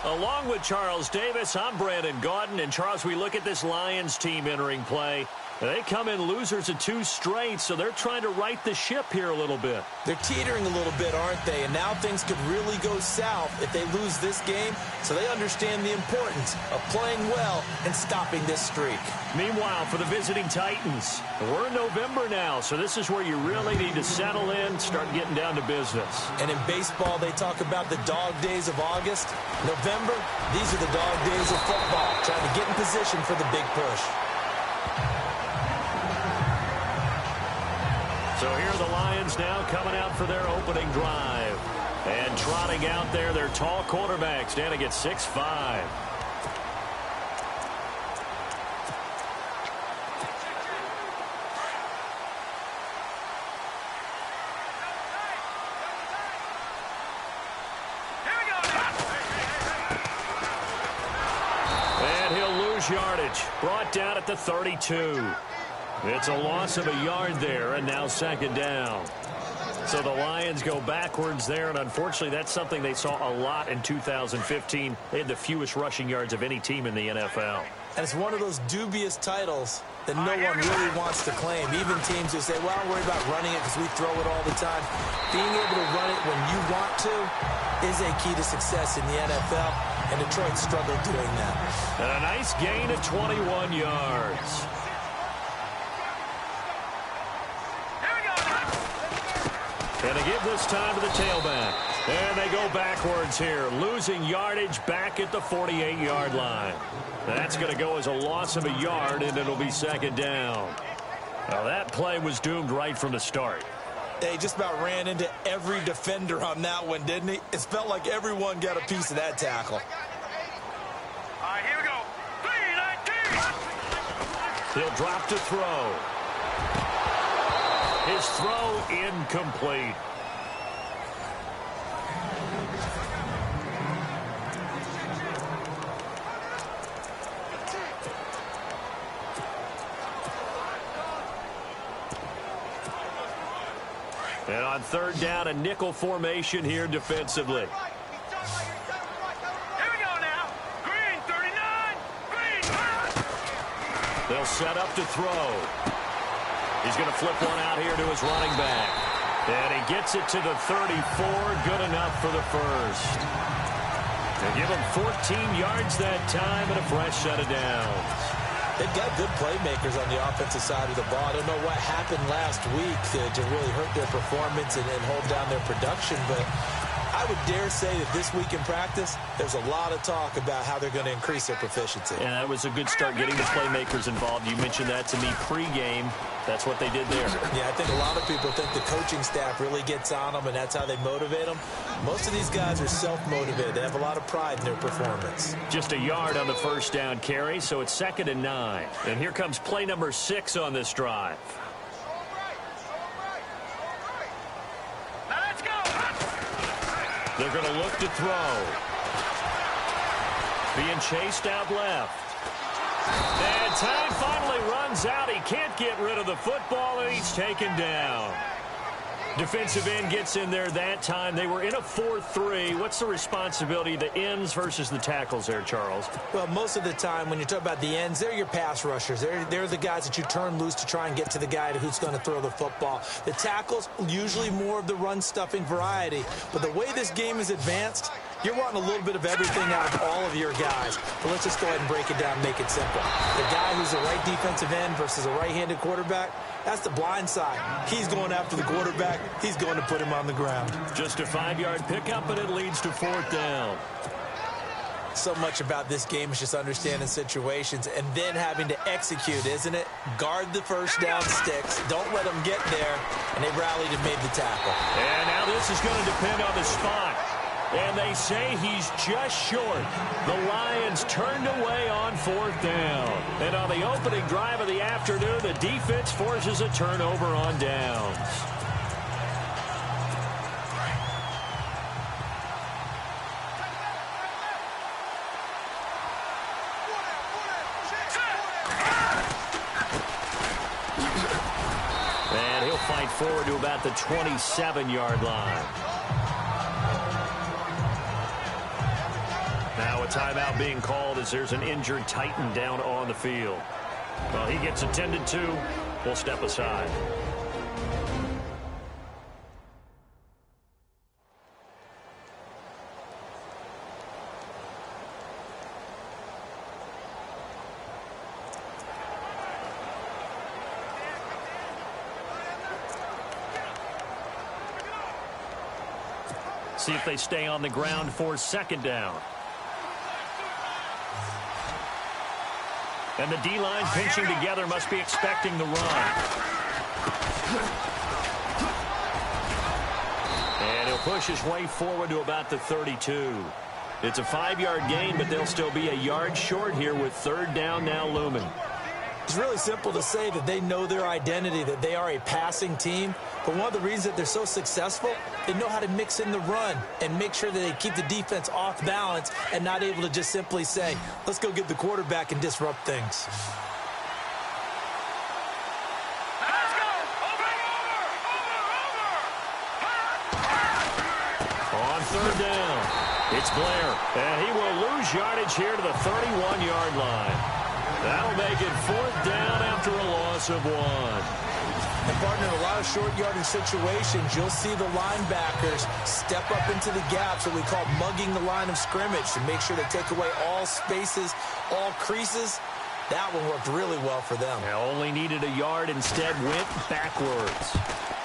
Along with Charles Davis, I'm Brandon Gaudin. And, Charles, we look at this Lions team entering play. They come in losers of 2 straight, so they're trying to right the ship here a little bit. They're teetering a little bit, aren't they? And now things could really go south if they lose this game, so they understand the importance of playing well and stopping this streak. Meanwhile, for the visiting Titans, we're in November now, so this is where you really need to settle in, start getting down to business. And in baseball, they talk about the dog days of August. November, these are the dog days of football, trying to get in position for the big push. So here are the Lions now coming out for their opening drive. And trotting out there, their tall quarterback standing at 6'5". And he'll lose yardage. Brought down at the 32. It's a loss of a yard there, and now second down. So the Lions go backwards there, and unfortunately that's something they saw a lot in 2015. They had the fewest rushing yards of any team in the NFL. And it's one of those dubious titles that no one really wants to claim. Even teams who say, well, I'm worried about running it because we throw it all the time. Being able to run it when you want to is a key to success in the NFL, and Detroit struggled doing that. And a nice gain of 21 yards. And they give this time to the tailback. And they go backwards here, losing yardage back at the 48-yard line. That's going to go as a loss of a yard, and it'll be second down. Now, that play was doomed right from the start. They just about ran into every defender on that one, didn't he? It felt like everyone got a piece of that tackle. All right, here we go. 3-19. He'll drop to throw. His throw incomplete. And on third down, a nickel formation here defensively. Here we go now. Green, 39. Green. They'll set up to throw. He's going to flip one out here to his running back. And he gets it to the 34. Good enough for the first. They give him 14 yards that time and a fresh set of downs. They've got good playmakers on the offensive side of the ball. I don't know what happened last week to really hurt their performance and hold down their production, but I would dare say that this week in practice, there's a lot of talk about how they're going to increase their proficiency. And that was a good start getting the playmakers involved. You mentioned that to me pregame. That's what they did there. Yeah, I think a lot of people think the coaching staff really gets on them, and that's how they motivate them. Most of these guys are self-motivated. They have a lot of pride in their performance. Just a yard on the first down carry, so it's 2nd and 9. And here comes play number 6 on this drive. Now let's go. They're going to look to throw. Being chased out left. And time finally runs out. He can't get rid of the football, and he's taken down. Defensive end gets in there that time. They were in a 4-3. What's the responsibility of the ends versus the tackles there, Charles? Well, most of the time when you talk about the ends, they're your pass rushers. They're the guys that you turn loose to try and get to the guy who's going to throw the football. The tackles, usually more of the run-stuffing variety. But the way this game is advanced, you're wanting a little bit of everything out of all of your guys. But let's just go ahead and break it down and make it simple. The guy who's a right defensive end versus a right-handed quarterback, that's the blind side. He's going after the quarterback. He's going to put him on the ground. Just a 5-yard pickup, and it leads to 4th down. So much about this game is just understanding situations and then having to execute, isn't it? Guard the first down sticks. Don't let them get there. And they rallied and made the tackle. And now this is going to depend on the spot. And they say he's just short. The Lions turned away on 4th down. And on the opening drive of the afternoon, the defense forces a turnover on downs. And he'll fight forward to about the 27-yard line. Now a timeout being called as there's an injured Titan down on the field. Well, he gets attended to. We'll step aside. See if they stay on the ground for second down. And the D-line pinching together must be expecting the run. And he'll push his way forward to about the 32. It's a 5-yard gain, but they'll still be a yard short here with third down now looming. It's really simple to say that they know their identity, that they are a passing team. But one of the reasons that they're so successful, they know how to mix in the run and make sure that they keep the defense off balance and not able to just simply say, let's go get the quarterback and disrupt things. Let's go! Over! On third down, it's Blair. And he will lose yardage here to the 31-yard line. That'll make it fourth down after a loss of 1. And, partner, in a lot of short yardage situations, you'll see the linebackers step up into the gaps, what we call mugging the line of scrimmage, to make sure they take away all spaces, all creases. That one worked really well for them. They only needed a yard, instead went backwards.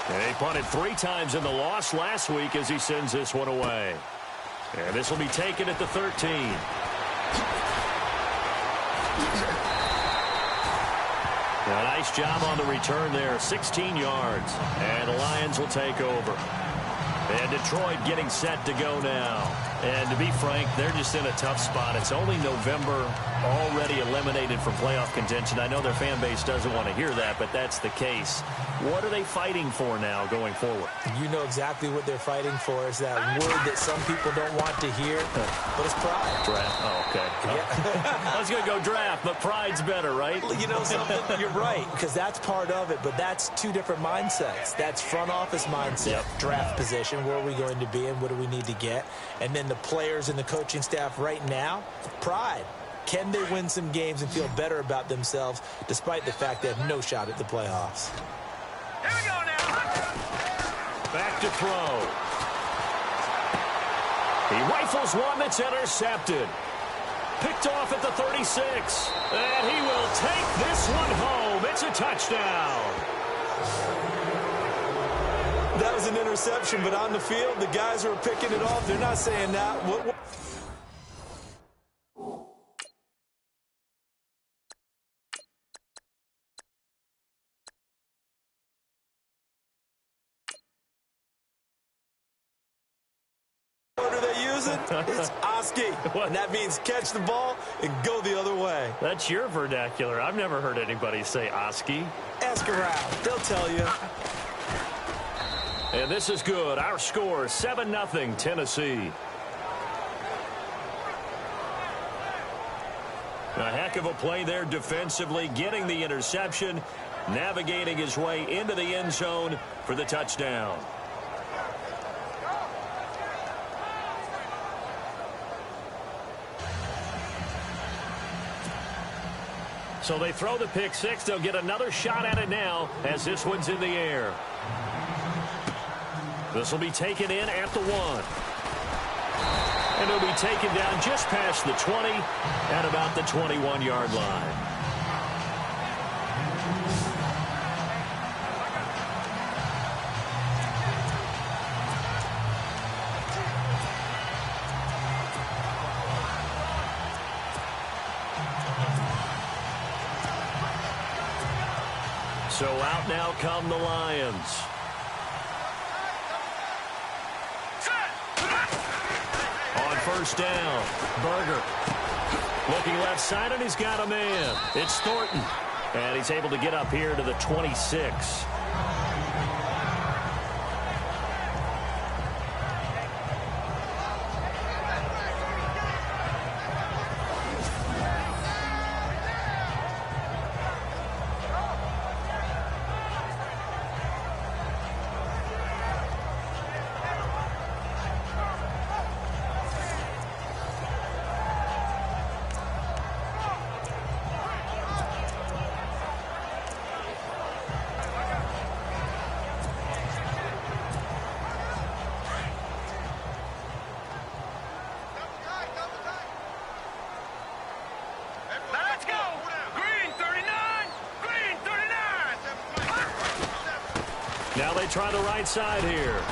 And he punted 3 times in the loss last week as he sends this one away. And this will be taken at the 13. A nice job on the return there, 16 yards. And the Lions will take over. And Detroit getting set to go now. And to be frank, they're just in a tough spot. It's only November, already eliminated from playoff contention. I know their fan base doesn't want to hear that, but that's the case. What are they fighting for now going forward? You know exactly what they're fighting for. Is that word that some people don't want to hear, but it's pride. Draft. Oh, okay. Yeah. I was going to go draft, but pride's better, right? You know something? You're right, because that's part of it, but that's 2 different mindsets. That's front office mindset, draft position, where are we going to be and what do we need to get? And then the players and the coaching staff right now, pride. Can they win some games and feel better about themselves despite the fact they have no shot at the playoffs? Here we go now. Back to throw. He rifles one that's intercepted. Picked off at the 36. And he will take this one home. It's a touchdown. That was an interception, but on the field, the guys who are picking it off, they're not saying that. What are they using? It's Oski. And that means catch the ball and go the other way. That's your vernacular. I've never heard anybody say Oski. Ask around. They'll tell you. And this is good. Our score, 7-0 Tennessee. A heck of a play there defensively, getting the interception, navigating his way into the end zone for the touchdown. So they throw the pick six. They'll get another shot at it now as this one's in the air. This will be taken in at the 1. And it'll be taken down just past the 20 at about the 21-yard line. So out now come the Lions. On first down, Berger. Looking left side, and he's got a man. It's Thornton. And he's able to get up here to the 26. Now they try the right side here.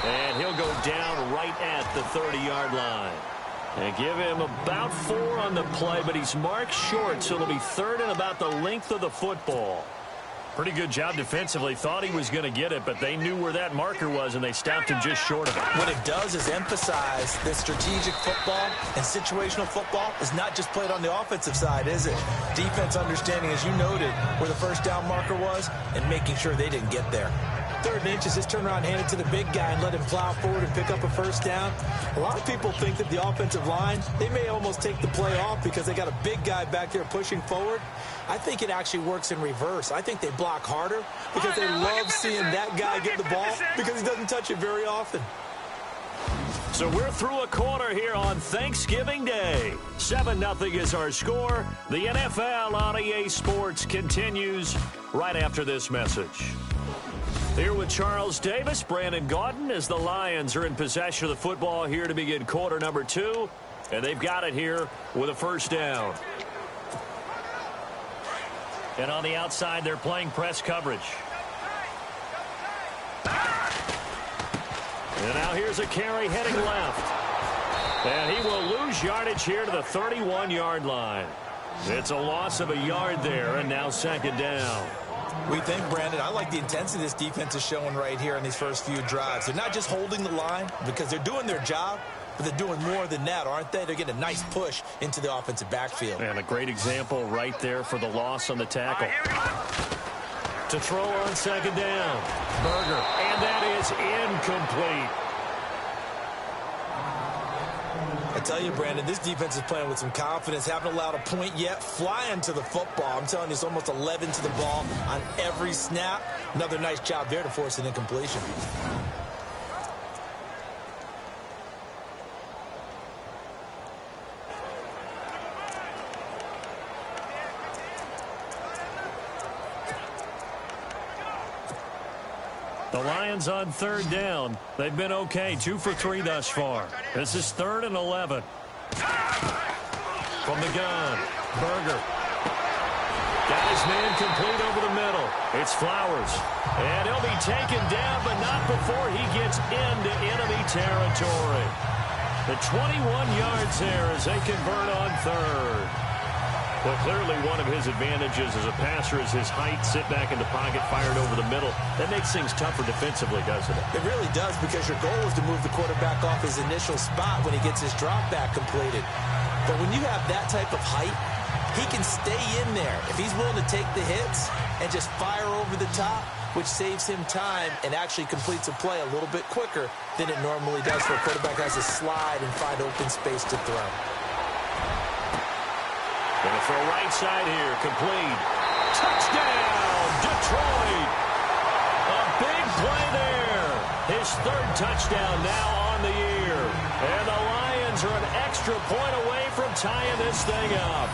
And he'll go down right at the 30-yard line. And give him about 4 on the play, but he's marked short, so it'll be third and about the length of the football. Pretty good job defensively. Thought he was going to get it, but they knew where that marker was, and they stopped him just short of it. What it does is emphasize that strategic football and situational football is not just played on the offensive side, is it? Defense understanding, as you noted, where the first down marker was and making sure they didn't get there. 3rd and inches, just turn around, hand it to the big guy, and let him plow forward and pick up a first down. A lot of people think that the offensive line, they may almost take the play off because they got a big guy back there pushing forward. I think it actually works in reverse. I think they block harder because they love seeing that guy get the ball because he doesn't touch it very often. So we're through a quarter here on Thanksgiving Day. 7-0 is our score. The NFL on EA Sports continues right after this message. Here with Charles Davis, Brandon Gaudin, as the Lions are in possession of the football here to begin quarter number 2. And they've got it here with a first down. And on the outside, they're playing press coverage. And now here's a carry heading left. And he will lose yardage here to the 31-yard line. It's a loss of a yard there, and now second down. We think, Brandon, I like the intensity this defense is showing right here in these first few drives. They're not just holding the line because they're doing their job, but they're doing more than that, aren't they? They're getting a nice push into the offensive backfield. And a great example right there for the loss on the tackle. To throw on second down. Berger. And that is incomplete. I tell you, Brandon, this defense is playing with some confidence. Haven't allowed a point yet. Flying to the football. I'm telling you, it's almost 11 to the ball on every snap. Another nice job there to force an incompletion. The Lions on third down. They've been okay, 2 for 3 thus far. This is 3rd and 11. From the gun, Berger. Got his man complete over the middle. It's Flowers. And he'll be taken down, but not before he gets into enemy territory. The 21 yards there as they convert on third. Well, clearly one of his advantages as a passer is his height, sit back in the pocket, fired over the middle. That makes things tougher defensively, doesn't it? It really does, because your goal is to move the quarterback off his initial spot when he gets his drop back completed. But when you have that type of height, he can stay in there. If he's willing to take the hits and just fire over the top, which saves him time and actually completes a play a little bit quicker than it normally does, where a quarterback has to slide and find open space to throw. Going to throw right side here. Complete. Touchdown, Detroit. A big play there. His 3rd touchdown now on the year. And the Lions are an extra point away from tying this thing up.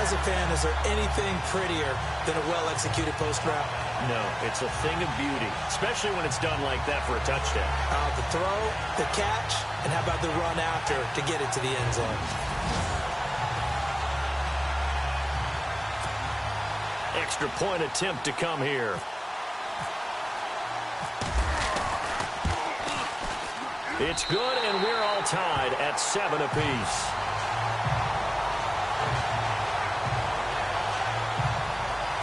As a fan, is there anything prettier than a well-executed post route? No, it's a thing of beauty, especially when it's done like that for a touchdown. The throw, the catch, and how about the run after to get it to the end zone? Extra point attempt to come here. It's good, and we're all tied at 7 apiece.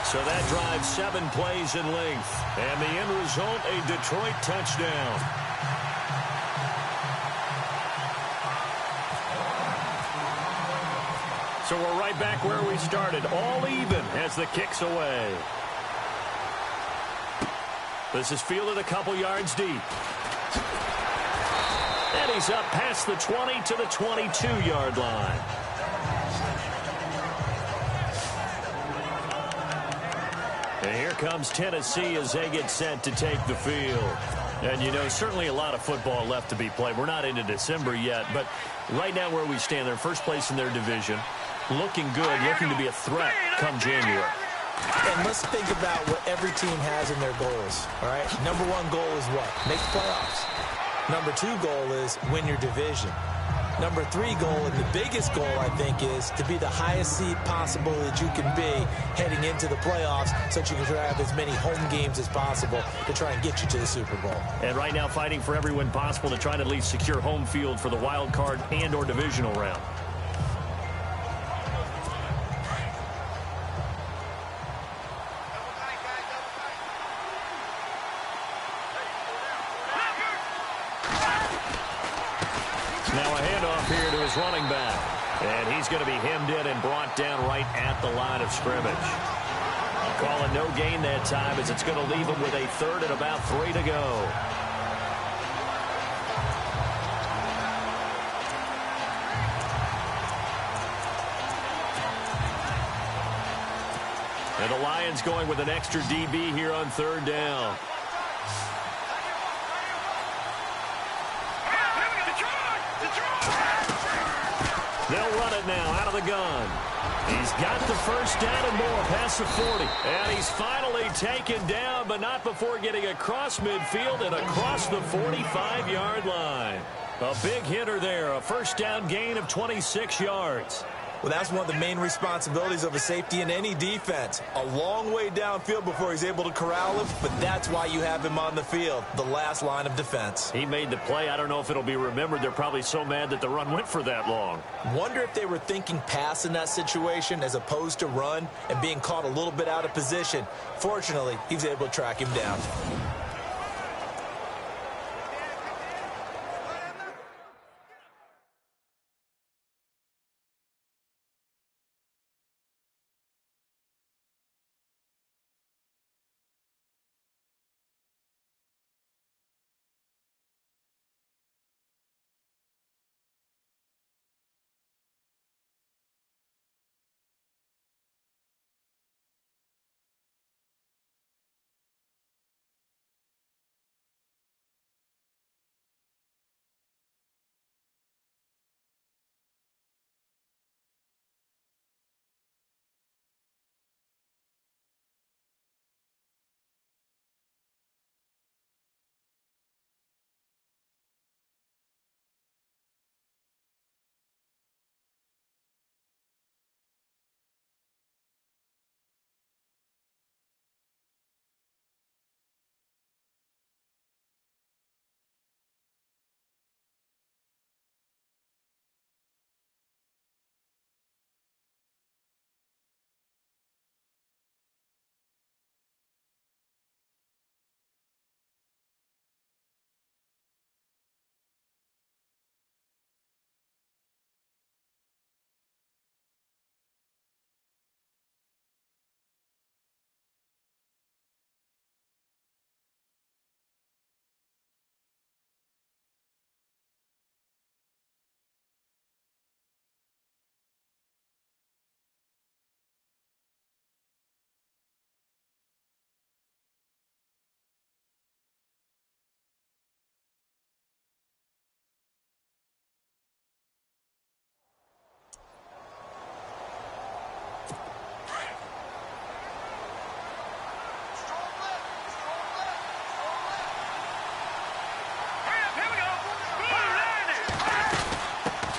So that drives 7 plays in length. And the end result, a Detroit touchdown. So we're right back where we started, all even as the kick's away. This is fielded a couple yards deep. And he's up past the 20 to the 22-yard line. And here comes Tennessee as they get set to take the field. And, you know, certainly a lot of football left to be played. We're not into December yet, but right now where we stand, they're first place in their division. Looking good, looking to be a threat come January. And let's think about what every team has in their goals, all right? Number 1 goal is what? Make the playoffs. Number 2 goal is win your division. Number 3 goal, and the biggest goal, I think, is to be the highest seed possible that you can be heading into the playoffs so that you can have as many home games as possible to try and get you to the Super Bowl. And right now fighting for every win possible to try to at least secure home field for the wild card and or divisional round. Now a handoff here to his running back. And he's going to be hemmed in and brought down right at the line of scrimmage. Calling no gain that time as it's going to leave him with a third and about 3 to go. And the Lions going with an extra DB here on 3rd down. They'll run it now out of the gun. He's got the first down and more past the 40. And he's finally taken down, but not before getting across midfield and across the 45-yard line. A big hitter there, a first down gain of 26 yards. Well, that's one of the main responsibilities of a safety in any defense. A long way downfield before he's able to corral him, but that's why you have him on the field, the last line of defense. He made the play. I don't know if it'll be remembered. They're probably so mad that the run went for that long. Wonder if they were thinking pass in that situation as opposed to run and being caught a little bit out of position. Fortunately, he was able to track him down.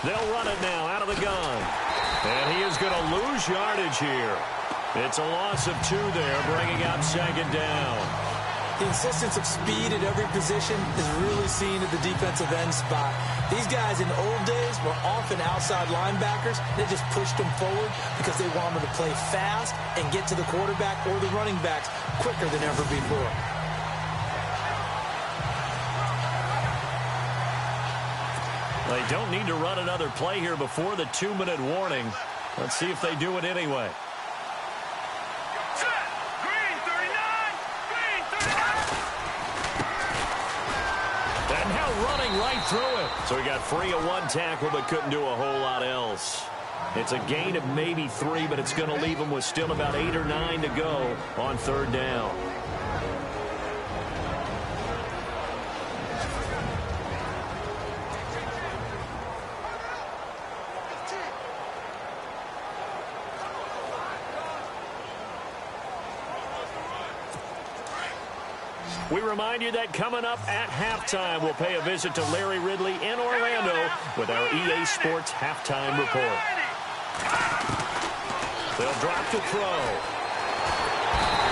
They'll run it now out of the gun. And he is going to lose yardage here. It's a loss of 2 there, bringing up 2nd down. The insistence of speed at every position is really seen at the defensive end spot. These guys in the old days were often outside linebackers. They just pushed them forward because they wanted to play fast and get to the quarterback or the running backs quicker than ever before. They don't need to run another play here before the 2-minute warning. Let's see if they do it anyway. Set. Green 39. Green 39. And now running right through it. So he got free of 1 tackle but couldn't do a whole lot else. It's a gain of maybe 3, but it's going to leave him with still about 8 or 9 to go on 3rd down. We remind you that coming up at halftime, we'll pay a visit to Larry Ridley in Orlando with our EA Sports Halftime Report. They'll drop to throw.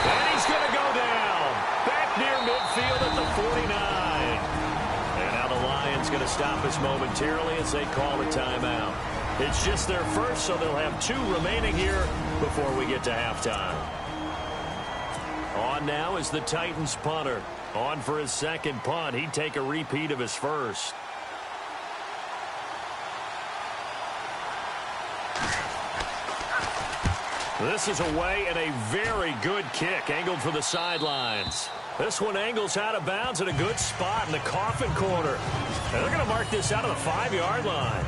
And he's going to go down. Back near midfield at the 49. And now the Lions going to stop us momentarily as they call a timeout. It's just their first, so they'll have 2 remaining here before we get to halftime. On now is the Titans punter. On for his second punt. He'd take a repeat of his first. This is away and a very good kick angled for the sidelines. This one angles out of bounds at a good spot in the coffin corner. And they're going to mark this out of the 5-yard line.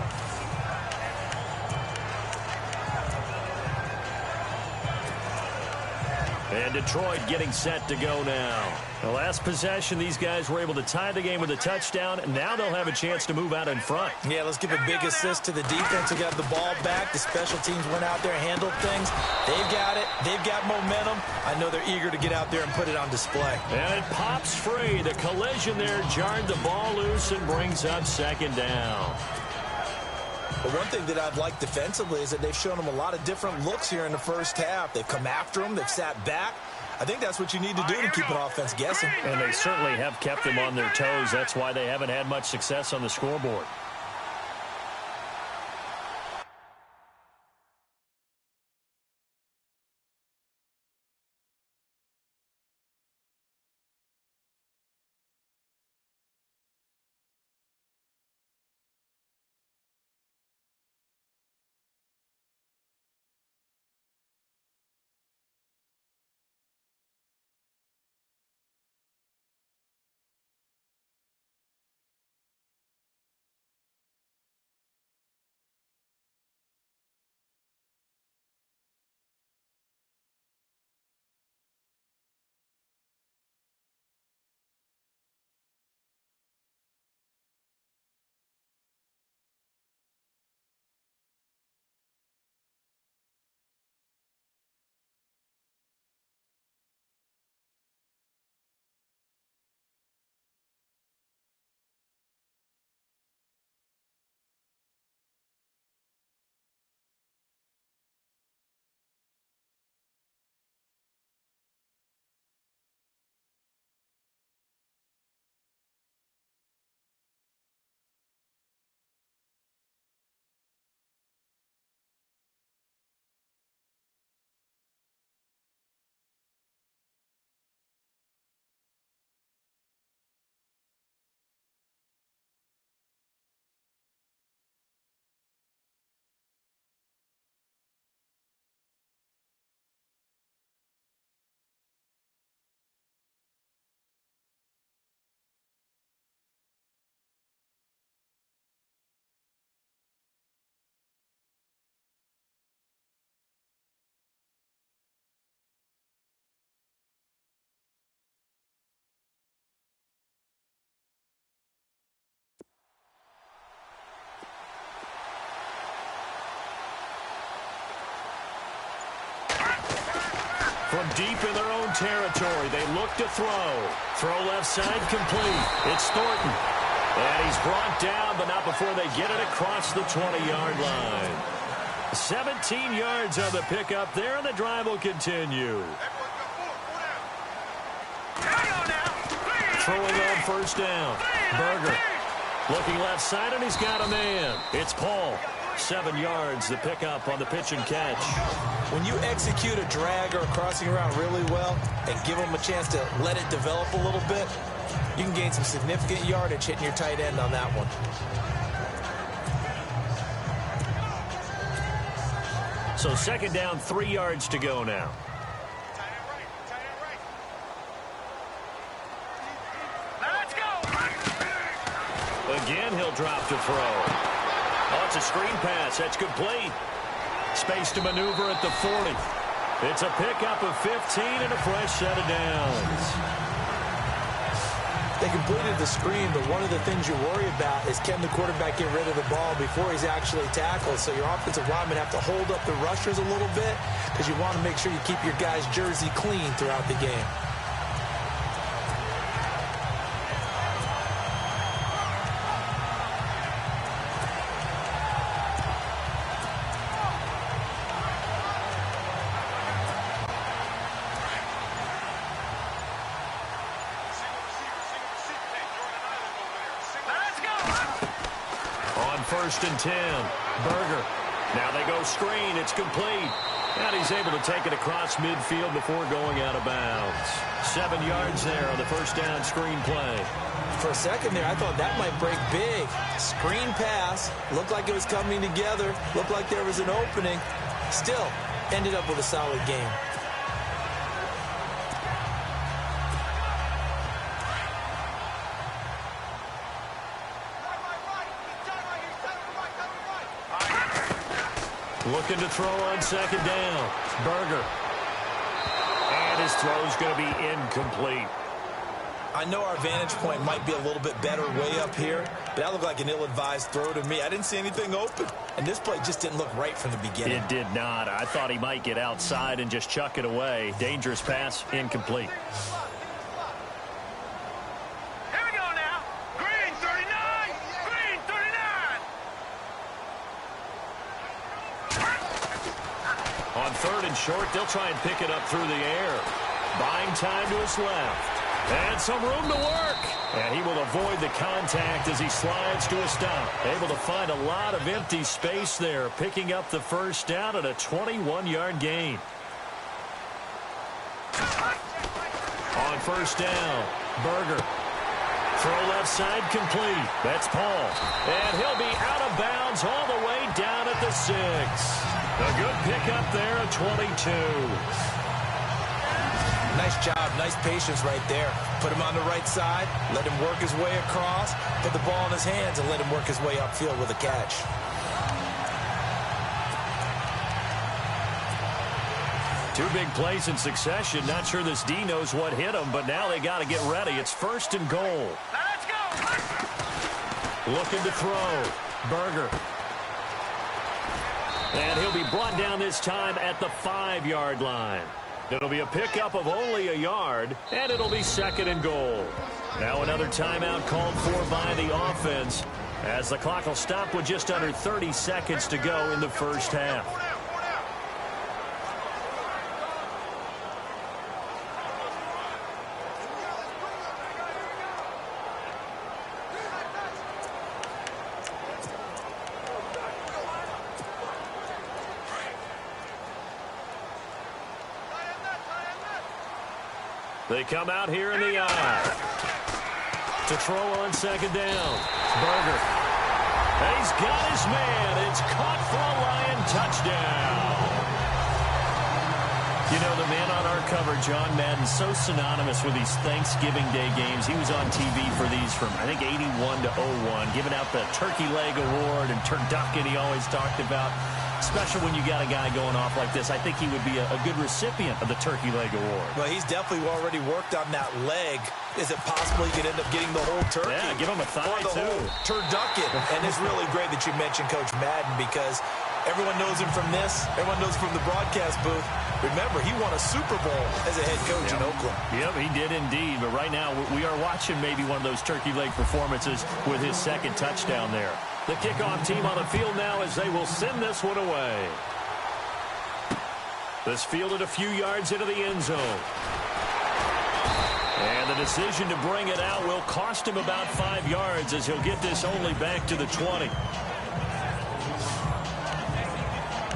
And Detroit getting set to go now. The last possession, these guys were able to tie the game with a touchdown, and now they'll have a chance to move out in front. Yeah, let's give a big assist to the defense who got the ball back. The special teams went out there, handled things. They've got it. They've got momentum. I know they're eager to get out there and put it on display. And it pops free. The collision there jarred the ball loose and brings up second down. But one thing that I've liked defensively is that they've shown them a lot of different looks here in the first half. They've come after them. They've sat back. I think that's what you need to do to keep an offense guessing. And they certainly have kept them on their toes. That's why they haven't had much success on the scoreboard. From deep in their own territory, they look to throw. Throw left side complete. It's Thornton. And he's brought down, but not before they get it across the 20-yard line. 17 yards on the pickup there, and the drive will continue. Throwing on first down. Berger looking left side, and he's got a man. It's Paul. 7 yards, the pickup on the pitch and catch. When you execute a drag or a crossing route really well and give them a chance to let it develop a little bit, you can gain some significant yardage hitting your tight end on that one. So second down, 3 yards to go now. Let's go. Again, he'll drop to throw. Oh, it's a screen pass. That's complete. Space to maneuver at the 40. It's a pickup of 15 and a fresh set of downs. They completed the screen, but one of the things you worry about is can the quarterback get rid of the ball before he's actually tackled? So your offensive linemen have to hold up the rushers a little bit because you want to make sure you keep your guy's jersey clean throughout the game. first and 10. Berger. Now they go screen. It's complete. And he's able to take it across midfield before going out of bounds. 7 yards there on the first down screen play. For a second there, I thought that might break big. Screen pass. Looked like it was coming together. Looked like there was an opening. Still, ended up with a solid game. Looking to throw on second down. Berger. And his throw's going to be incomplete. I know our vantage point might be a little bit better way up here, but that looked like an ill-advised throw to me. I didn't see anything open, and this play just didn't look right from the beginning. It did not. I thought he might get outside and just chuck it away. Dangerous pass, incomplete. Here we go now. Green 39. Green 39. On third and short, they'll try and pick it up through the air. Buying time to his left. And some room to work. And he will avoid the contact as he slides to a stop. Able to find a lot of empty space there, picking up the first down at a 21-yard gain. On first down, Berger. Throw left side complete. That's Paul. And he'll be out of bounds all the way down at the 6. A good pickup there at 22. Nice job, nice patience right there. Put him on the right side, let him work his way across, put the ball in his hands, and let him work his way upfield with a catch. Two big plays in succession. Not sure this D knows what hit him, but now they got to get ready. It's first and goal. Now let's go. Looking to throw. Berger. And he'll be brought down this time at the 5-yard line. It'll be a pickup of only a yard, and it'll be second and goal. Now another timeout called for by the offense, as the clock will stop with just under 30 seconds to go in the first half. They come out here in the eye. To throw on second down. Berger. And he's got his man. It's caught for a Lion touchdown. You know, the man on our cover, John Madden, so synonymous with these Thanksgiving Day games. He was on TV for these from, I think, 81 to 01, giving out the Turkey Leg Award and turducken he always talked about. Special when you got a guy going off like this. I think he would be a good recipient of the Turkey Leg Award. Well, he's definitely already worked on that leg. Is it possible he could end up getting the whole turkey? Yeah, give him a thigh, or the too. whole turducken. And it's really great that you mentioned Coach Madden, because everyone knows him from this. Everyone knows him from the broadcast booth. Remember, he won a Super Bowl as a head coach in Oakland. Yep, he did indeed. But right now, we are watching maybe one of those turkey leg performances with his second touchdown there. The kickoff team on the field now as they will send this one away. This fielded a few yards into the end zone. And the decision to bring it out will cost him about 5 yards, as he'll get this only back to the 20.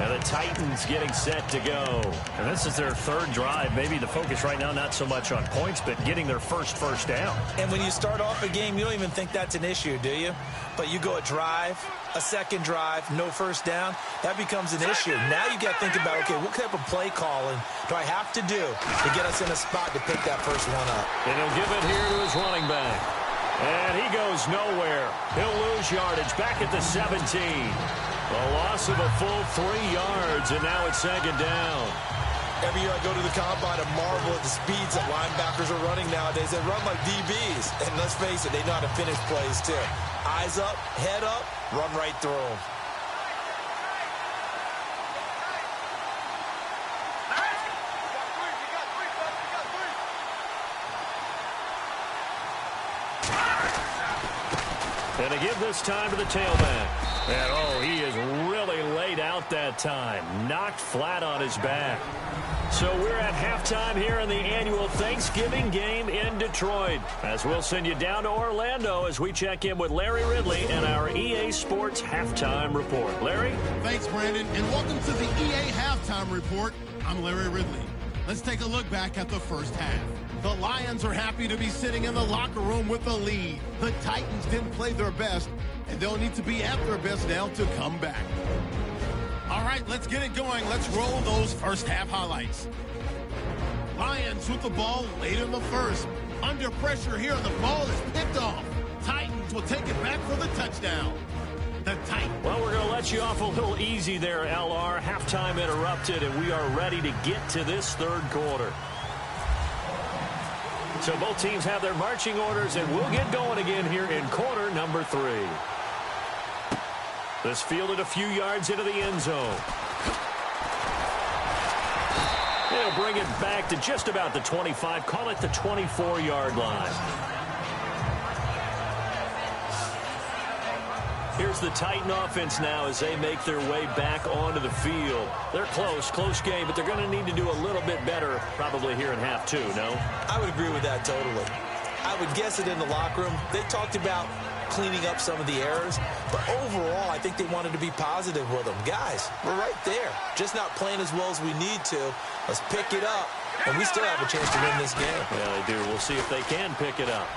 And the Titans getting set to go. And this is their third drive. Maybe the focus right now not so much on points, but getting their first down. And when you start off a game, you don't even think that's an issue, do you? But you go a drive, a second drive, no first down, that becomes an issue. Now you got to think about, okay, what type of play calling do I have to do to get us in a spot to pick that first one up? And he'll give it here to his running back. And he goes nowhere. He'll lose yardage back at the 17. A loss of a full 3 yards, and now it's second down. Every year I go to the combine and marvel at the speeds that linebackers are running nowadays. They run like DBs. And let's face it, they know how to finish plays too. Eyes up, head up, run right through them. And to give this time to the tailback. And, oh, he is really laid out out that time. Knocked flat on his back. So we're at halftime here in the annual Thanksgiving game in Detroit. As we'll send you down to Orlando as we check in with Larry Ridley and our EA Sports Halftime Report. Larry? Thanks, Brandon, and welcome to the EA Halftime Report. I'm Larry Ridley. Let's take a look back at the first half. The Lions are happy to be sitting in the locker room with a lead. The Titans didn't play their best, and they'll need to be at their best now to come back. All right, let's get it going. Let's roll those first half highlights. Lions with the ball late in the first. Under pressure here, the ball is picked off. Titans will take it back for the touchdown. The Titans. Well, we're going to let you off a little easy there, LR. Halftime interrupted, and we are ready to get to this third quarter. So both teams have their marching orders, and we'll get going again here in quarter number 3. This fielded a few yards into the end zone. They'll bring it back to just about the 25, call it the 24-yard line. Here's the Titan offense now as they make their way back onto the field. They're close game, but they're going to need to do a little bit better probably here in half 2, no? I would agree with that totally. I would guess it in the locker room. They talked about cleaning up some of the errors, but overall, I think they wanted to be positive with them. Guys, we're right there. Just not playing as well as we need to. Let's pick it up, and we still have a chance to win this game. Yeah, they do. We'll see if they can pick it up.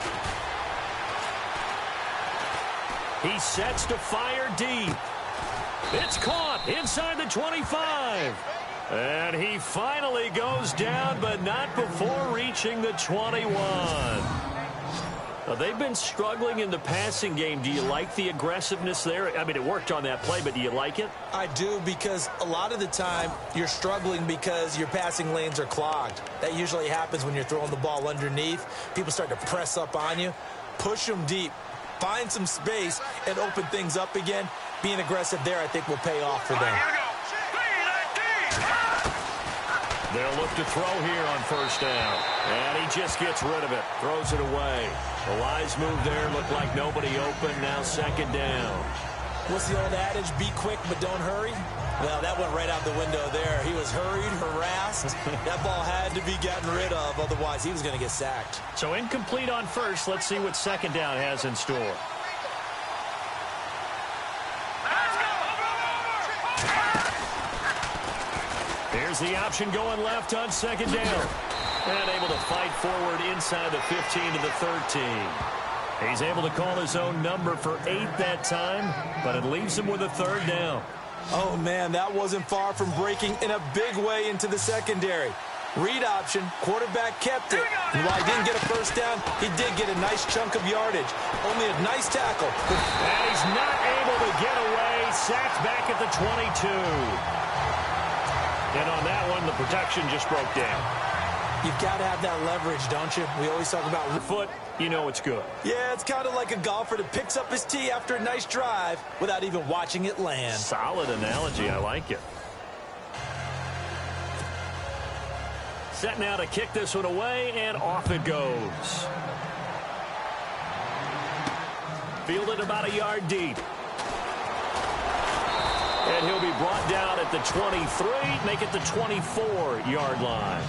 He sets to fire deep. It's caught inside the 25. And he finally goes down, but not before reaching the 21. Now, they've been struggling in the passing game. Do you like the aggressiveness there? I mean, it worked on that play, but do you like it? I do, because a lot of the time you're struggling because your passing lanes are clogged. That usually happens when you're throwing the ball underneath. People start to press up on you. Push them deep. Find some space and open things up again. Being aggressive there, I think, will pay off for them. They'll look to throw here on first down. And he just gets rid of it. Throws it away. The Lions move there. Looked like nobody open. Now second down. What's the old adage? Be quick, but don't hurry. Well, that went right out the window there. He was hurried, harassed. That ball had to be gotten rid of. Otherwise, he was going to get sacked. So incomplete on first. Let's see what second down has in store. Here's the option going left on second down. And able to fight forward inside the 15 to the 13. He's able to call his own number for 8 that time, but it leaves him with a third down. Oh, man, that wasn't far from breaking in a big way into the secondary. Read option, quarterback kept it. And while he didn't get a first down, he did get a nice chunk of yardage. Only a nice tackle. And he's not able to get away. Sacked back at the 22. And on that one, the protection just broke down. You've got to have that leverage, don't you? We always talk about foot, you know it's good. Yeah, it's kind of like a golfer that picks up his tee after a nice drive without even watching it land. Solid analogy. I like it. Set now to kick this one away, and off it goes. Fielded about a yard deep. And he'll be brought down at the 23, make it the 24-yard line.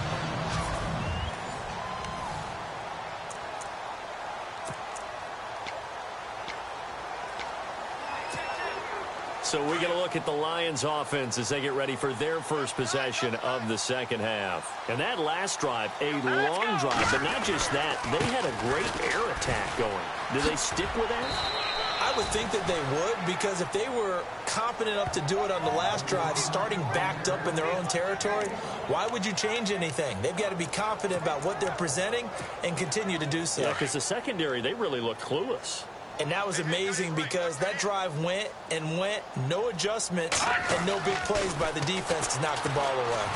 So we're going to look at the Lions offense as they get ready for their first possession of the second half. And that last drive, a long drive, but not just that. They had a great air attack going. Do they stick with that? I would think that they would, because if they were competent enough to do it on the last drive, starting backed up in their own territory, why would you change anything? They've got to be confident about what they're presenting and continue to do so. Yeah, because the secondary, they really looked clueless. And that was amazing because that drive went and went, no adjustments, and no big plays by the defense to knock the ball away.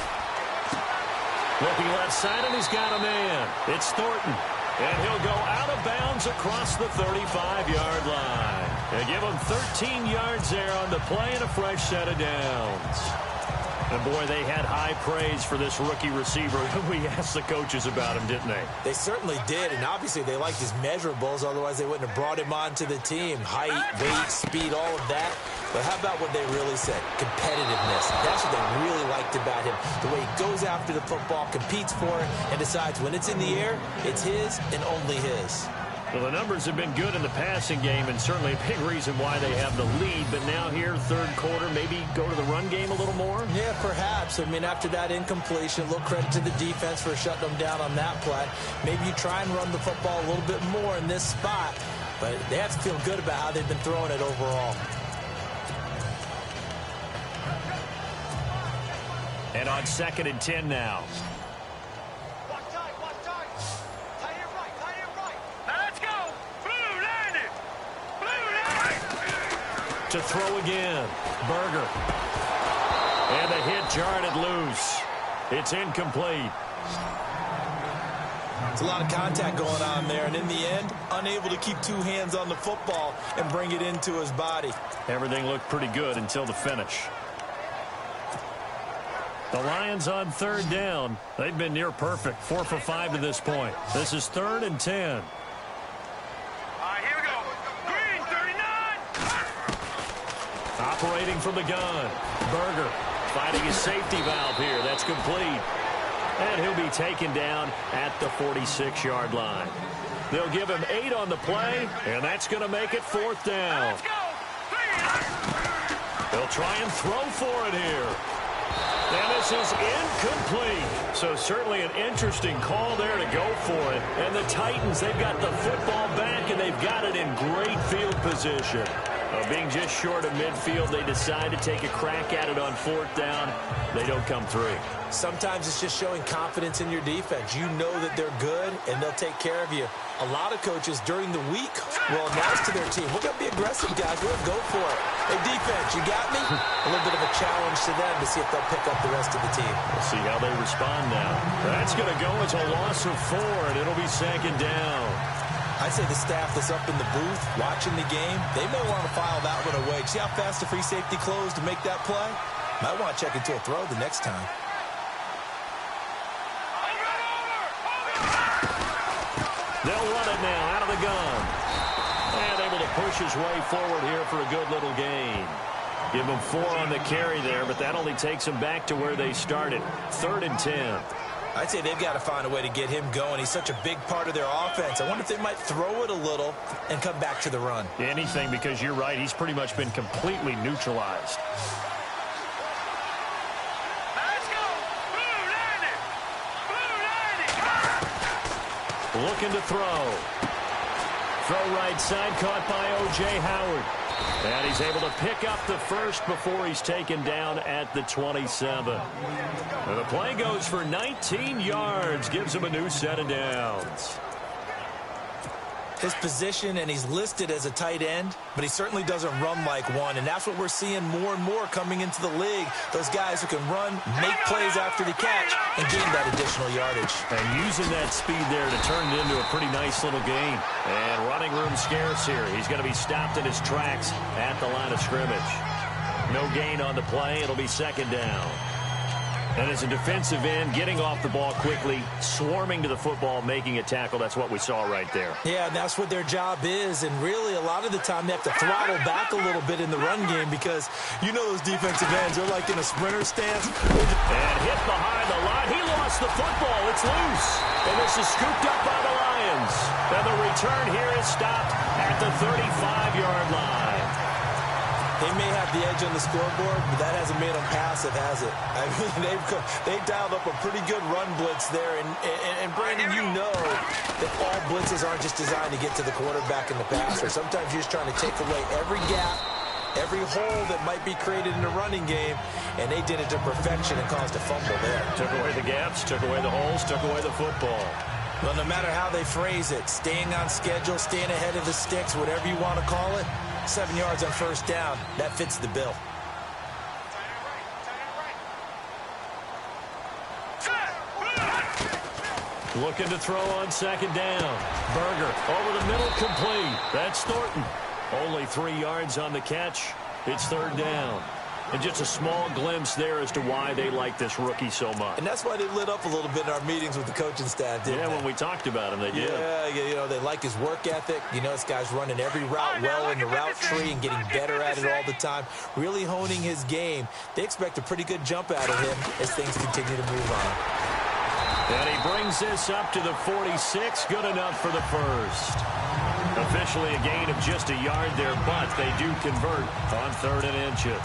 Looking left side, and he's got a man. It's Thornton. And he'll go out of bounds across the 35-yard line. They give him 13 yards there on the play and a fresh set of downs. And, boy, they had high praise for this rookie receiver when we asked the coaches about him, didn't they? They certainly did, and obviously they liked his measurables. Otherwise, they wouldn't have brought him onto the team. Height, weight, speed, all of that. But how about what they really said? Competitiveness. That's what they really liked about him. The way he goes after the football, competes for it, and decides when it's in the air, it's his and only his. Well, the numbers have been good in the passing game, and certainly a big reason why they have the lead. But now here, third quarter, maybe go to the run game a little more? Yeah, perhaps. I mean, after that incompletion, a little credit to the defense for shutting them down on that play. Maybe you try and run the football a little bit more in this spot. But they have to feel good about how they've been throwing it overall. And on 2nd and 10 now. To throw again. Berger. And the hit jarred it loose. It's incomplete. It's a lot of contact going on there, and in the end, unable to keep two hands on the football and bring it into his body. Everything looked pretty good until the finish. The Lions on 3rd down. They've been near perfect. 4 for 5 to this point. This is 3rd and 10. Operating from the gun. Berger finding his safety valve here. That's complete. And he'll be taken down at the 46-yard line. They'll give him 8 on the play, and that's going to make it 4th down. They'll try and throw for it here. And this is incomplete. So certainly an interesting call there to go for it. And the Titans, they've got the football back, and they've got it in great field position. Being just short of midfield, they decide to take a crack at it on 4th down. They don't come through. Sometimes it's just showing confidence in your defense. You know that they're good, and they'll take care of you. A lot of coaches during the week will announce to their team, we're going to be aggressive, guys. We're going to go for it. Hey, defense, you got me? A little bit of a challenge to them to see if they'll pick up the rest of the team. We'll see how they respond now. That's going to go as a loss of 4, and it'll be 2nd down. I'd say the staff that's up in the booth watching the game, they may want to file that one away. See how fast the free safety closed to make that play? Might want to check into a throw the next time. They'll run it now out of the gun. And able to push his way forward here for a good little gain. Give him 4 on the carry there, but that only takes them back to where they started. 3rd and 10. I'd say they've got to find a way to get him going. He's such a big part of their offense. I wonder if they might throw it a little and come back to the run. Anything, because you're right. He's pretty much been completely neutralized. Let's go. Blue 90. Looking to throw. Throw right side, caught by O.J. Howard. And he's able to pick up the first before he's taken down at the 27. And the play goes for 19 yards, gives him a new set of downs. His position, and he's listed as a tight end, but he certainly doesn't run like one, and that's what we're seeing more and more coming into the league. Those guys who can run, make plays after the catch, and gain that additional yardage. And using that speed there to turn it into a pretty nice little gain. And running room scarce here. He's going to be stopped in his tracks at the line of scrimmage. No gain on the play. It'll be 2nd down. And as a defensive end, getting off the ball quickly, swarming to the football, making a tackle, that's what we saw right there. Yeah, and that's what their job is. And really, a lot of the time, they have to throttle back a little bit in the run game because you know those defensive ends, they're like in a sprinter stance. And hit behind the line. He lost the football. It's loose. And this is scooped up by the Lions. And the return here is stopped at the 35-yard line. They may have the edge on the scoreboard, but that hasn't made them passive, has it? I mean, they've dialed up a pretty good run blitz there. And Brandon, you know that all blitzes aren't just designed to get to the quarterback and the passer. Sometimes you're just trying to take away every gap, every hole that might be created in the running game, and they did it to perfection and caused a fumble there. Took away the gaps, took away the holes, took away the football. Well, no matter how they phrase it, staying on schedule, staying ahead of the sticks, whatever you want to call it, 7 yards on 1st down, that fits the bill. Looking to throw on 2nd down. Berger over the middle, complete. That's Thornton. Only 3 yards on the catch. It's 3rd down. And just a small glimpse there as to why they like this rookie so much. And that's why they lit up a little bit in our meetings with the coaching staff, didn't they? When we talked about him, they did. Yeah, you know, they like his work ethic. You know, this guy's running every route well in the route tree and getting better at it all the time, really honing his game. They expect a pretty good jump out of him as things continue to move on. And he brings this up to the 46. Good enough for the first. Officially a gain of just a yard there, but they do convert on 3rd and inches.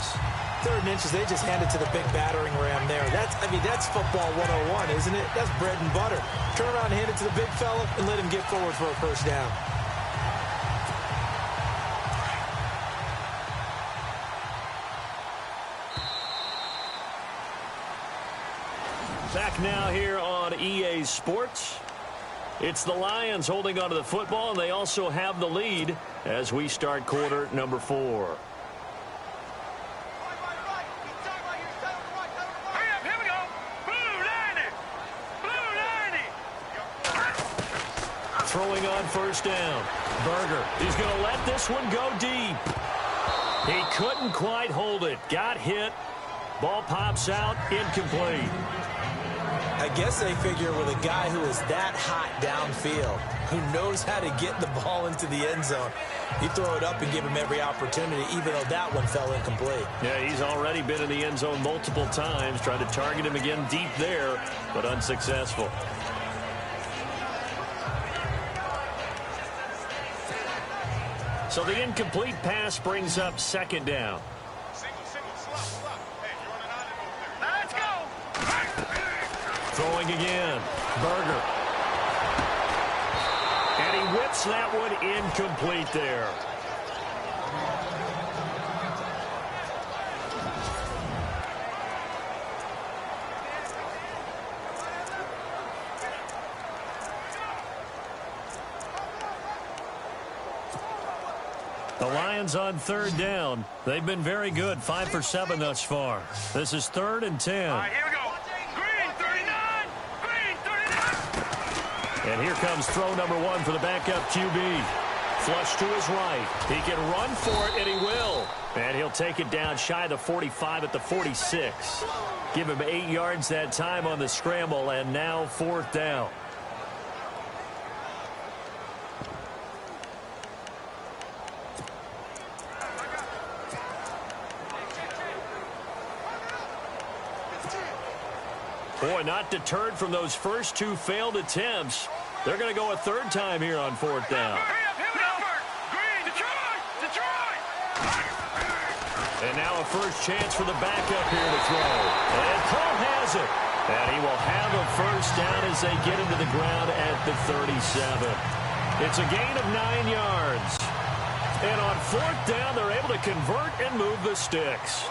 3rd and inches, they just hand it to the big battering ram there. That's football 101, isn't it? That's bread and butter. Turn around and hand it to the big fella and let him get forward for a first down. Back now here on EA Sports. It's the Lions holding onto the football, and they also have the lead as we start quarter number 4. Here we go. Blue 90. Throwing on first down. Berger, he's going to let this one go deep. He couldn't quite hold it. Got hit. Ball pops out, incomplete. I guess they figure with a guy who is that hot downfield, who knows how to get the ball into the end zone, you throw it up and give him every opportunity, even though that one fell incomplete. Yeah, he's already been in the end zone multiple times, tried to target him again deep there, but unsuccessful. So the incomplete pass brings up 2nd down. Let's go. Throwing again. Berger. And he whips that one incomplete there. The Lions on 3rd down. They've been very good, 5 for 7 thus far. This is 3rd and 10. All right, here we go. Green 39. Green 39. And here comes throw number 1 for the backup QB. Flush to his right. He can run for it, and he will. And he'll take it down shy of the 45 at the 46. Give him 8 yards that time on the scramble, and now 4th down. Boy, not deterred from those first 2 failed attempts. They're going to go a 3rd time here on 4th down. Green, Detroit. And now a first chance for the backup here to throw. And Cole has it. And he will have a first down as they get into the ground at the 37. It's a gain of 9 yards. And on 4th down, they're able to convert and move the sticks.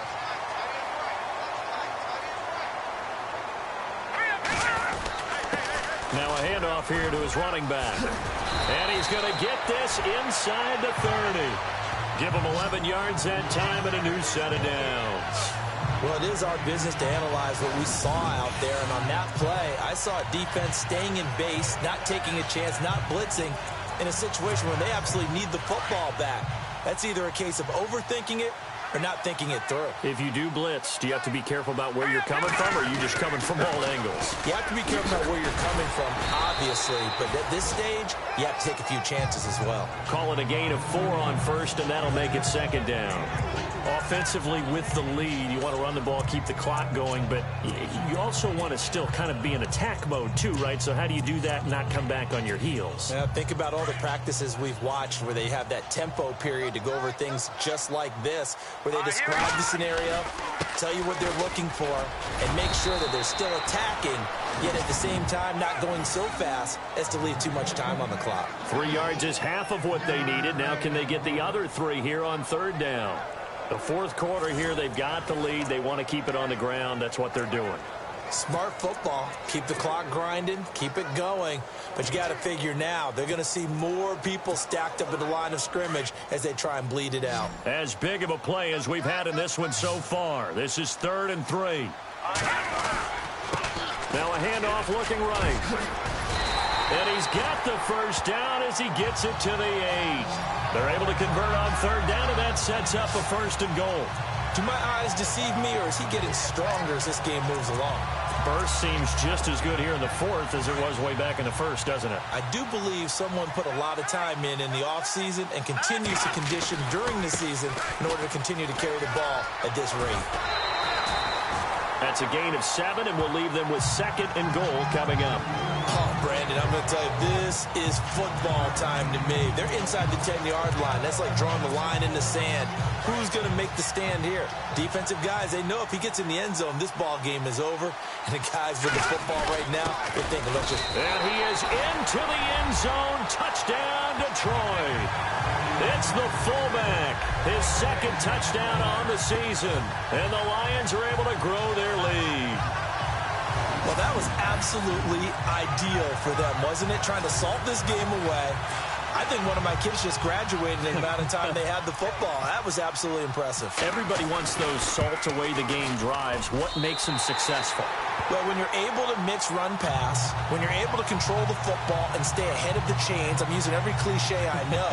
Now a handoff here to his running back. And he's going to get this inside the 30. Give him 11 yards that time and a new set of downs. Well, it is our business to analyze what we saw out there. And on that play, I saw a defense staying in base, not taking a chance, not blitzing in a situation where they absolutely need the football back. That's either a case of overthinking it or not thinking it through. If you do blitz, do you have to be careful about where you're coming from, or are you just coming from all angles? You have to be careful about where you're coming from, obviously, but at this stage, you have to take a few chances as well. Call it a gain of 4 on 1st, and that'll make it 2nd down. Offensively with the lead, you want to run the ball, keep the clock going, but you also want to still kind of be in attack mode too, right? So how do you do that and not come back on your heels? Yeah, think about all the practices we've watched where they have that tempo period to go over things just like this, where they describe the scenario, tell you what they're looking for, and make sure that they're still attacking, yet at the same time not going so fast as to leave too much time on the clock. 3 yards is half of what they needed. Now can they get the other 3 here on 3rd down? The 4th quarter here, they've got the lead. They want to keep it on the ground. That's what they're doing. Smart football. Keep the clock grinding. Keep it going. But you got to figure now, they're going to see more people stacked up at the line of scrimmage as they try and bleed it out. As big of a play as we've had in this one so far. This is 3rd and 3. Now a handoff looking right. And he's got the first down as he gets it to the 8. They're able to convert on 3rd down, and that sets up a 1st and goal. Do my eyes deceive me, or is he getting stronger as this game moves along? Burst seems just as good here in the fourth as it was way back in the first, doesn't it? I do believe someone put a lot of time in the offseason and continues to condition during the season in order to continue to carry the ball at this rate. That's a gain of 7, and we'll leave them with 2nd and goal coming up. Oh, Brandon, I'm going to tell you, this is football time to me. They're inside the 10-yard line. That's like drawing the line in the sand. Who's going to make the stand here? Defensive guys, they know if he gets in the end zone, this ball game is over. And the guys with the football right now, they're thinking, let's just... And he is into the end zone. Touchdown, Detroit. It's the fullback. His 2nd touchdown on the season. And the Lions are able to grow their lead. Well, that was absolutely ideal for them, wasn't it? Trying to salt this game away. I think one of my kids just graduated in the amount of time they had the football. That was absolutely impressive. Everybody wants those salt-away-the-game drives. What makes them successful? Well, when you're able to mix run-pass, when you're able to control the football and stay ahead of the chains, I'm using every cliche I know,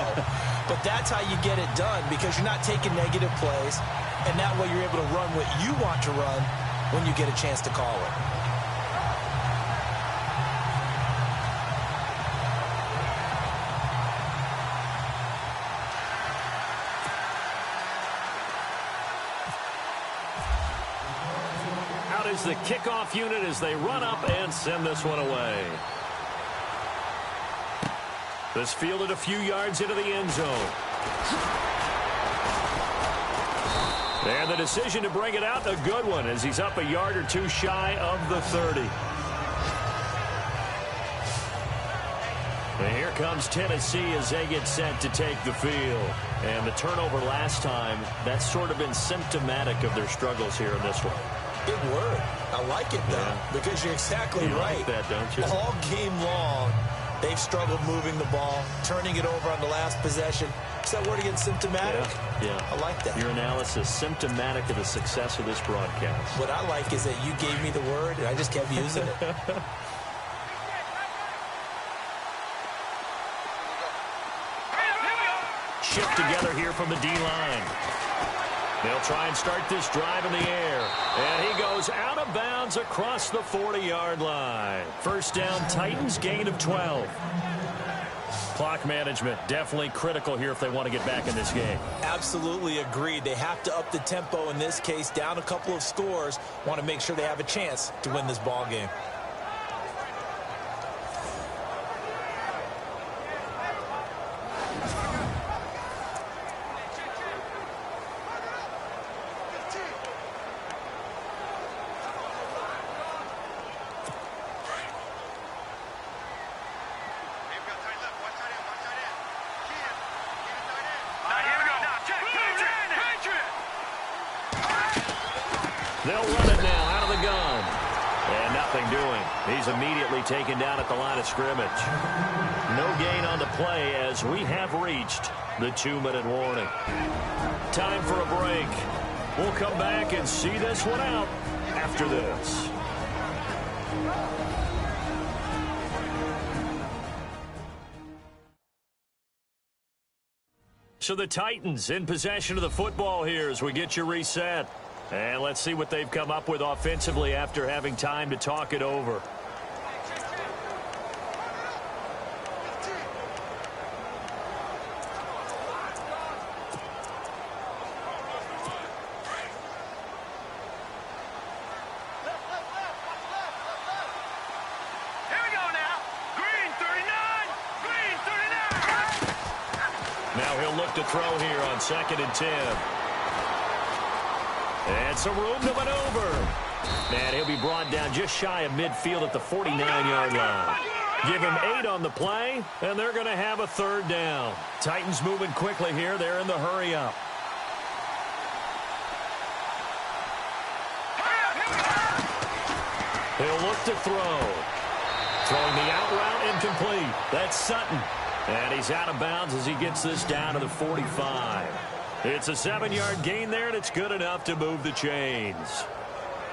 but that's how you get it done because you're not taking negative plays, and that way you're able to run what you want to run when you get a chance to call it. Is the kickoff unit as they run up and send this one away. This fielded a few yards into the end zone. And the decision to bring it out, a good one, as he's up a yard or two shy of the 30. And here comes Tennessee as they get set to take the field. And the turnover last time, that's sort of been symptomatic of their struggles here in this one. Big word. I like it, though, because you're exactly right. Like that, don't you? All game long, they've struggled moving the ball, turning it over on the last possession. Is that word again, symptomatic? Yeah. I like that. Your analysis, symptomatic of the success of this broadcast. What I like is that you gave me the word, and I just kept using it. Shift together here from the D-line. They'll try and start this drive in the air. And he goes out of bounds across the 40-yard line. First down, Titans, gain of 12. Clock management, definitely critical here if they want to get back in this game. Absolutely agreed. They have to up the tempo in this case, down a couple of scores. Want to make sure they have a chance to win this ball game. They'll run it now out of the gun. And nothing doing. He's immediately taken down at the line of scrimmage. No gain on the play as we have reached the 2-minute warning. Time for a break. We'll come back and see this one out after this. So the Titans in possession of the football here as we get you reset. And let's see what they've come up with offensively after having time to talk it over. Here we go now. Green 39. Green 39. Now he'll look to throw here on 2nd and 10. And some room to maneuver. And he'll be brought down just shy of midfield at the 49-yard line. Give him 8 on the play, and they're going to have a 3rd down. Titans moving quickly here. They're in the hurry-up. He'll look to throw. Throwing the out route incomplete. That's Sutton. And he's out of bounds as he gets this down to the 45. It's a 7-yard gain there, and it's good enough to move the chains.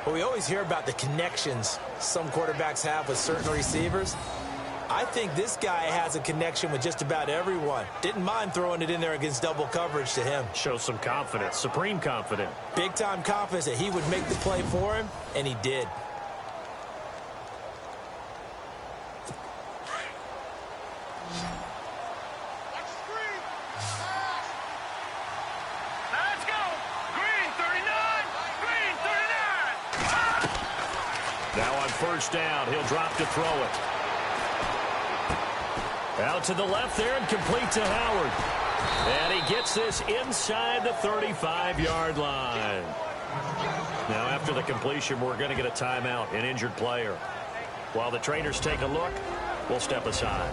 Well, we always hear about the connections some quarterbacks have with certain receivers. I think this guy has a connection with just about everyone. Didn't mind throwing it in there against double coverage to him. Shows some confidence, supreme confidence. Big-time confidence that he would make the play for him, and he did. Let's go. Green 39. Green 39. Now on first down, he'll drop to throw it. Out to the left there and complete to Howard. And he gets this inside the 35-yard line. Now after the completion, we're going to get a timeout, an injured player. While the trainers take a look, we'll step aside.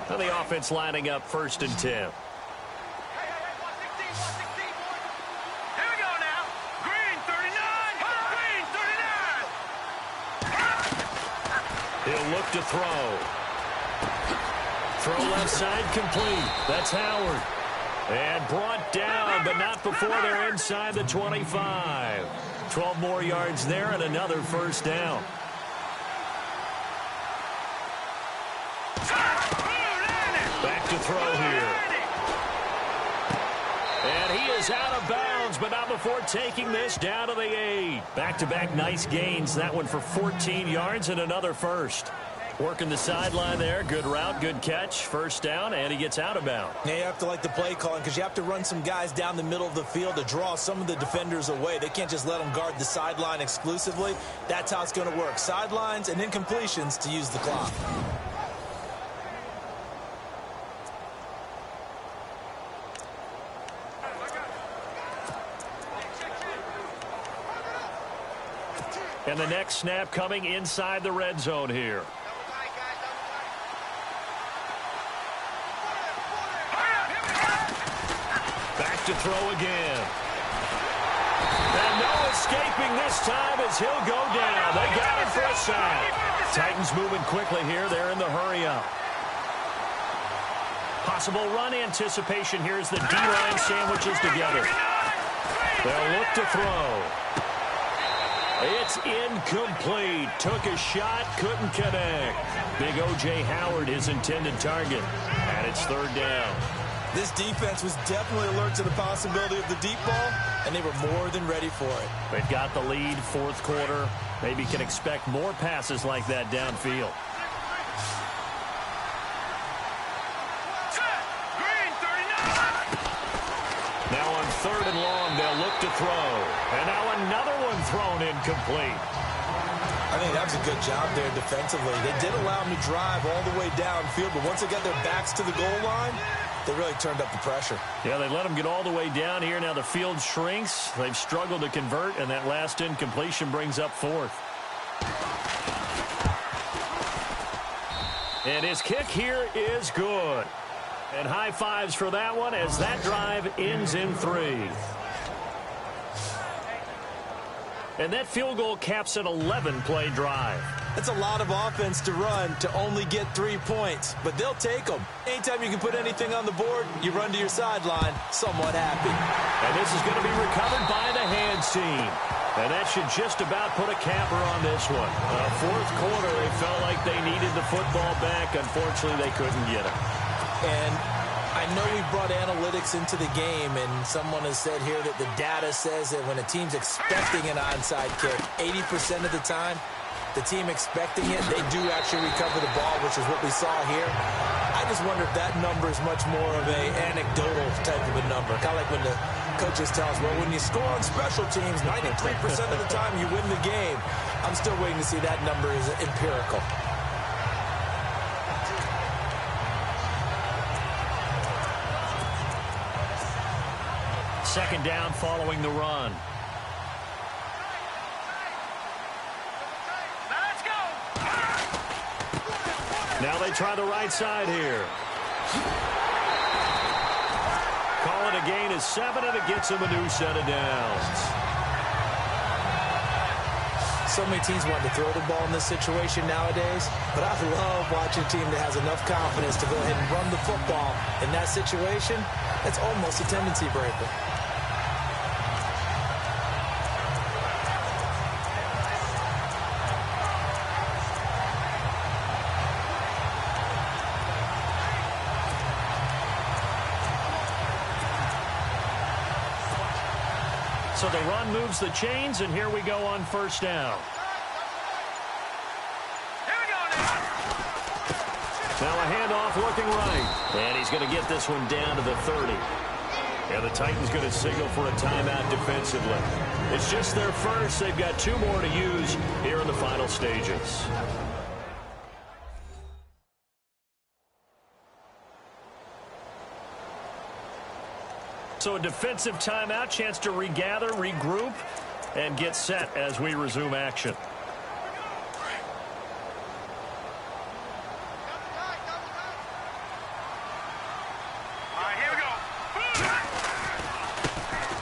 Now the offense lining up 1st and 10. Hey, 116, 116, boys. Here we go now. Green 39. Green 39. He'll look to throw. Throw left side complete. That's Howard. And brought down, but not before they're inside the 25. 12 more yards there and another first down. Back to throw here. And he is out of bounds, but not before taking this down to the 8. Back-to-back nice gains. That one for 14 yards and another first. Working the sideline there. Good route, good catch. First down, and he gets out of bounds. Now you have to like the play calling because you have to run some guys down the middle of the field to draw some of the defenders away. They can't just let them guard the sideline exclusively. That's how it's going to work. Sidelines and then completions to use the clock. And the next snap coming inside the red zone here. Back to throw again. And no escaping this time as he'll go down. They got him for a sack. Titans moving quickly here. They're in the hurry up. Possible run anticipation here as the D-line sandwiches together. They'll look to throw. It's incomplete. Took a shot, couldn't connect. Big O.J. Howard, his intended target. And it's 3rd down. This defense was definitely alert to the possibility of the deep ball, and they were more than ready for it. They've got the lead, 4th quarter. Maybe can expect more passes like that downfield. Green 39. Now on 3rd and long, they'll look to throw. And now another one thrown incomplete. I think that was a good job there defensively. They did allow them to drive all the way downfield, but once they got their backs to the goal line, they really turned up the pressure. Yeah, they let them get all the way down here. Now the field shrinks. They've struggled to convert, and that last incompletion brings up 4th. And his kick here is good. And high fives for that one as that drive ends in 3. And that field goal caps an 11-play drive. That's a lot of offense to run to only get 3 points, but they'll take them. Anytime you can put anything on the board, you run to your sideline somewhat happy. And this is going to be recovered by the hands team. And that should just about put a capper on this one. 4th quarter, they felt like they needed the football back. Unfortunately, they couldn't get it. And I know we brought analytics into the game, and someone has said here that the data says that when a team's expecting an onside kick, 80% of the time, the team expecting it, they do actually recover the ball, which is what we saw here. I just wonder if that number is much more of a anecdotal type of a number. Kind of like when the coaches tell us, well, when you score on special teams, 93% of the time you win the game. I'm still waiting to see that number is empirical. Second down following the run. Let's go. Now they try the right side here. Call it a gain of 7, and it gets him a new set of downs. so many teams want to throw the ball in this situation nowadays, but I love watching a team that has enough confidence to go ahead and run the football. In that situation, that's almost a tendency breaker. So the run moves the chains, and here we go on first down. Now a handoff looking right. And he's going to get this one down to the 30. And the Titans going to signal for a timeout defensively. It's just their first. They've got 2 more to use here in the final stages. So a defensive timeout, chance to regather, regroup, and get set as we resume action.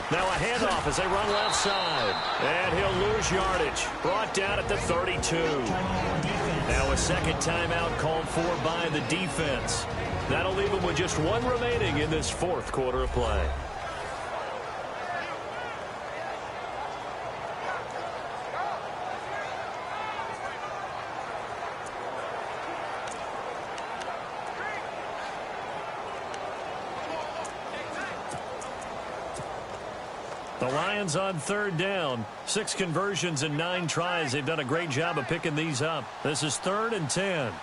Now a handoff as they run left side. And he'll lose yardage. Brought down at the 32. Now a second timeout called for by the defense. That'll leave him with just 1 remaining in this 4th quarter of play. The Lions on 3rd down. 6 conversions and 9 tries. They've done a great job of picking these up. This is 3rd and 10.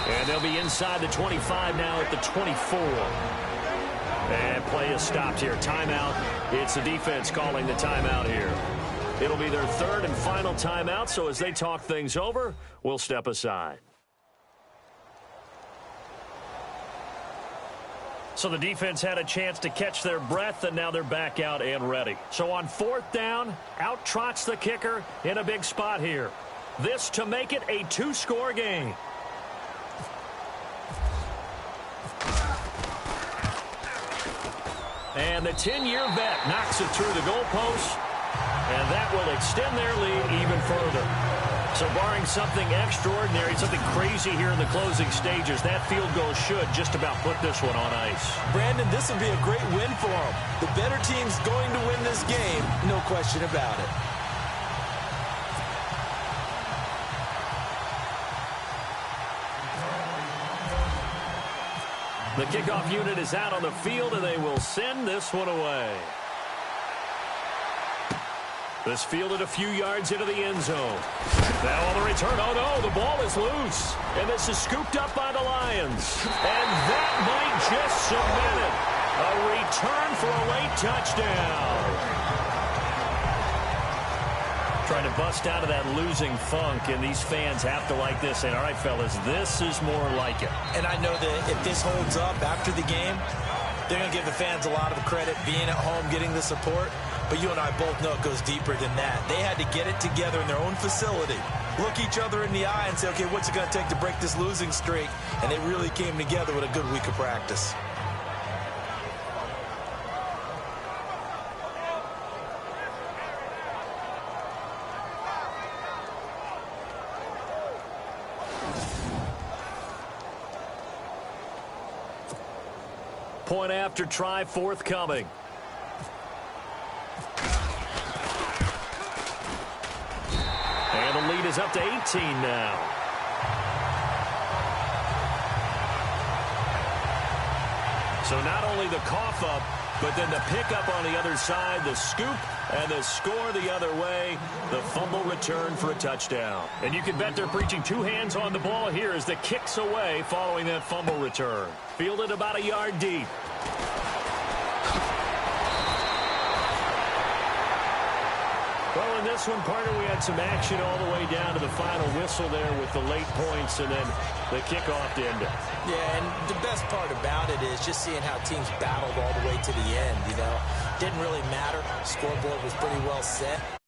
And they'll be inside the 25 now at the 24. And play is stopped here. Timeout. It's the defense calling the timeout here. It'll be their 3rd and final timeout, so as they talk things over, we'll step aside. So the defense had a chance to catch their breath, and now they're back out and ready. So on 4th down, out trots the kicker in a big spot here. This to make it a 2-score game. And the 10-year vet knocks it through the goalpost, and that will extend their lead even further. So barring something extraordinary, something crazy here in the closing stages, that field goal should just about put this one on ice. Brandon, this will be a great win for them. The better team's going to win this game, no question about it. The kickoff unit is out on the field, and they will send this one away. This fielded a few yards into the end zone. Now on the return, oh no, the ball is loose. And this is scooped up by the Lions. And that might just cement it. A return for a late touchdown. Trying to bust out of that losing funk, and these fans have to like this. And all right, fellas, this is more like it. And I know that if this holds up after the game, they're going to give the fans a lot of the credit being at home, getting the support. But you and I both know it goes deeper than that. They had to get it together in their own facility, look each other in the eye and say, okay, what's it going to take to break this losing streak? And they really came together with a good week of practice. Point after try forthcoming. And the lead is up to 18 now. So not only the cough up, but then the pickup on the other side, the scoop, and the score the other way, the fumble return for a touchdown. And you can bet they're preaching 2 hands on the ball here as the kick's away following that fumble return. Fielded about a yard deep. Well, in this one, partner, we had some action all the way down to the final whistle there with the late points and then the kickoff to end it. Yeah, and the best part about it is just seeing how teams battled all the way to the end, you know. Didn't really matter. Scoreboard was pretty well set.